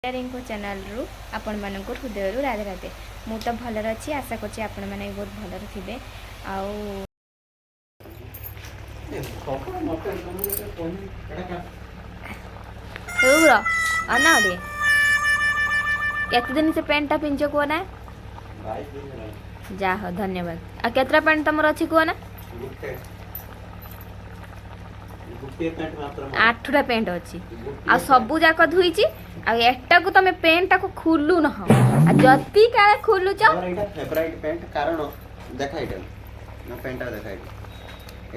रिंको channel रु आपण मानक हृदय राधे राधे। मु तो भलर अच्छी आशा करछि आपण माने बहुत भलर थिबे। आउ अना रे केते दिन से पेंटा पिंचो को ना जा हो धन्यवाद। आ केतरा पेंट तमर अछि को ना 8टा पेंट अच्छी आ सबू जाक धुईची आ एटा को तमे पेंटा को खुलू न हो आ जति काले खुलू छ और एटा फेवरेट पेंट कारण देखा एटा ना पेंटा देखा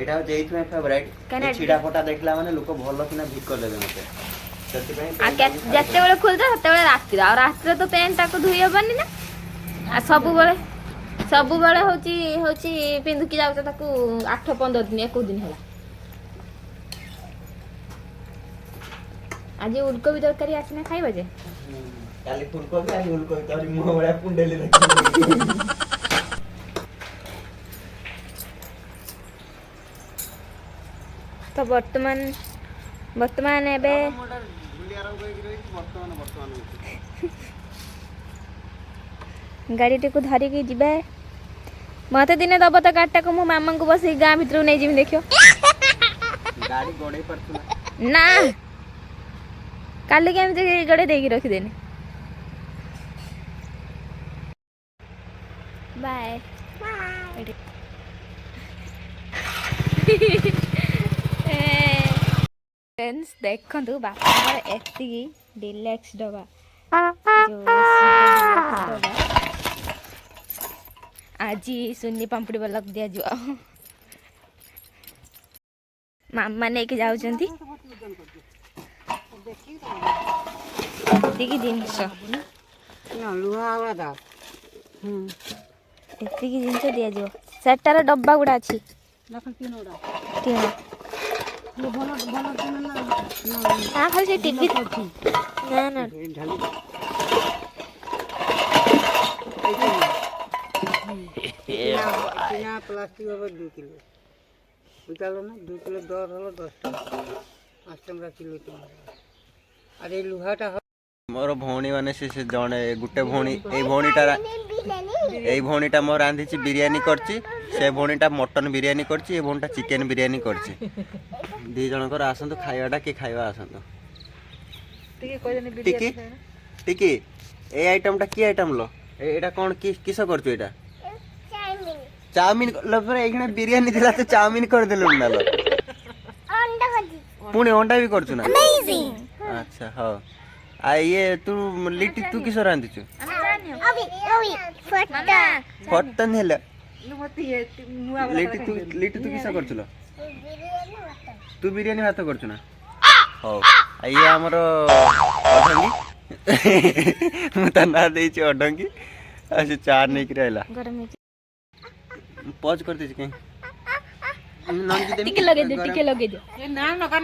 एटा जेइथ में फेवरेट ए छिडा फटा देखला माने लोक भलो किना भिक कर देबे मते सत्य पे आ जते बेले खुलता तते बेले रात्रि तो पेंटा को धुई हबनी ना आ सबू बेले होची पिंधु की जाउ ताकू 8-15 दिन 1 दिन होला। आज उलकोबी तरकारी आसना खाइबा जे काली फुलकोबी आज उलकोबी तोरी मुह बडा पुंडेली देखि तो वर्तमान एबे गाड़ी टे को धरी के जिबे मते दिने दब तो गाड़ी को मो मामा को बस गाँ भीतर नहीं जिम देखियो गाड़ी गोड़े पड़तु ना काली केमती गड़े देगी रखिदेने बाय फ्रेंड्स देखंतु बापा एती डिलक्स डबा आज सुन्नी पांपड़ी वाला दिया जो मामा लेके जाउछंती एतिकी जिनस एतिकी जिनस दिया जो सेटार डब्बा गुड़ा अछि तीन हां खाली से टीवी ना ना प्लास्टिक बाबा 2 किलो उतालो ना 2 किलो दर हलो 10 टका 5 टका किलो अरे लुहाटा मोर भौणी माने से जणे गुटे भौणी ए भौणीटा मोर रांधीची बिरयानी करची से भौणीटा मटन बिरयानी करची ए भौणीटा चिकन बिरयानी करची दी जनकर आसंतु खाइबाटा के खाइबा आसंतु टिके कोइ जने बिरयानी टिके ए आइटमटा की आइटम लो एटा कोन किस करछु एटा चाउमीन लफर एखने बिरयानी दिला तो चाउमीन कर देलु ना लो अंडा भाजी पुणे अंडा भी करछु ना अमेजिंग अच्छा हां आ ये तू लिट्टी तू किस रांधी छु अभी फटन हेला लिट्टी तू किस करछु लो तू बिरयानी भात करछु ना हो आ ये हमर अडंगी मता ना देई छु अडंगी आ से चार नै कि रहला पॉज कर दीजिए कहीं टिके लगे दे ए ना न कान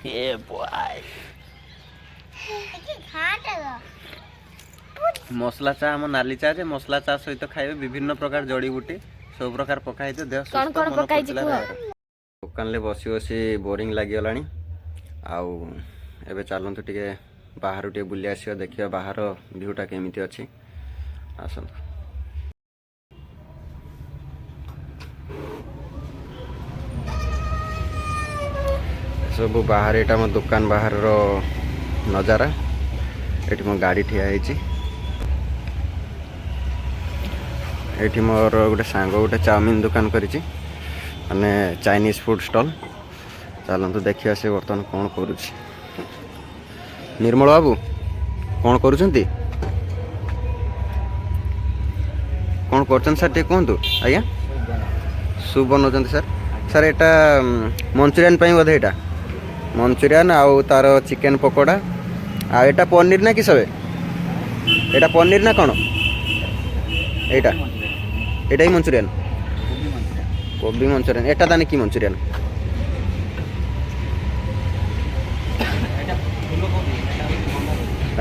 ए बॉय मसला चा हम नाली चा जे मसला चा सहित खाइबे विभिन्न प्रकार जड़ी बूटी सब प्रकार पकाई दे देह कोन कोन पकाई छी दुकान ले बसी बसी बोरिंग लागी गलानी आउ एबे चालंतु टिके बाहर टिके बुली आसीयो देखियो बाहर व्यूटा केमिति अछि आसन सब बाहर एटा मो दुकान बाहर रो नजारा एठी मो गाड़ी ठिया हेची एठी मोर गोटे सांग गोटे चाउमीन दुकान करिची माने चाइनीज फूड स्टॉल चलंतु देखिया से वर्तमान कोन करूची निर्मल बाबू कोन करूछंती कोन करछन सर ते कोंतु आया सूप बनौछंती सर सर एटा मंचूरियन पई बधे एटा मंचूरियन आउ तार चिकेन पकोड़ा आ एटा पनीर ना कि सबे एटा पनीर ना कौन एटा एटा ही मंचूरियन कोबी मंचूरियन एटा दाने की मंचूरियन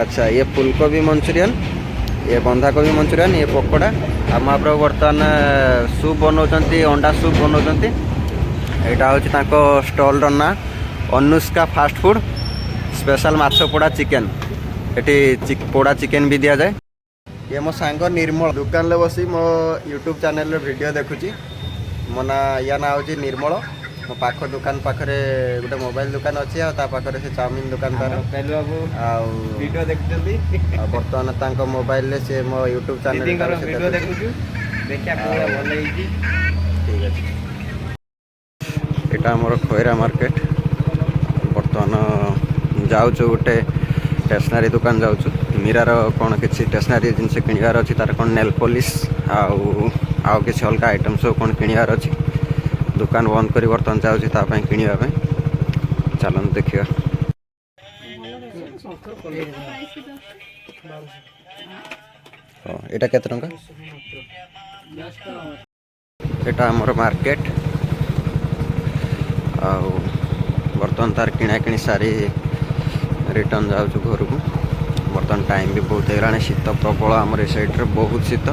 अच्छा ये फूलकोबी मंचूरियन ये बंधा कोबी मंचूरियन ये पकोड़ा हम आप बर्तमान सूप बनौछंती अंडा सूप बनौछंती एटा होची ताको स्टॉल रो ना अनुष्का फास्ट फूड स्पेशल माछ पोड़ा चिकेन ये पोड़ा चिकेन भी दि जाए। ये मो सांग निर्मल दुकान ले बसी मो यूट्यूब चैनल वीडियो देखुची। मो ना या ना हूँ निर्मल। मो पाख दुकान पाखरे गोटे मोबाइल दुकान अच्छी पाखरे से चाउमिन दुकान तार वीडियो देखुछंती। बर्तमान तांको मोबाइल से मो यूट्यूब चैनल वीडियो देखुछु देखिया कोला भल हेची। ठीक अछि एटा हमर खोयरा मार्केट। बर्तमान जाउछु गोटे स्टेशनरी दुकान जाउछु। मीरार कौन किसी स्टेशनरी जिनस किणवार अच्छी तार कौन नेल पॉलिश आउ किसी अलग आइटम सब कौन किणवार अच्छी। दुकान बंद कर बर्तमान जाऊँगी तापाई किणवाई। चलन देखिए एटा केते टंका एटा हमर मार्केट। आउ बर्तमान तार किणा किणी सारी रिटर्न जाऊँ घर को। बर्तमान टाइम भी बहुत है शीत प्रबल आमर ए साइड बहुत शीत।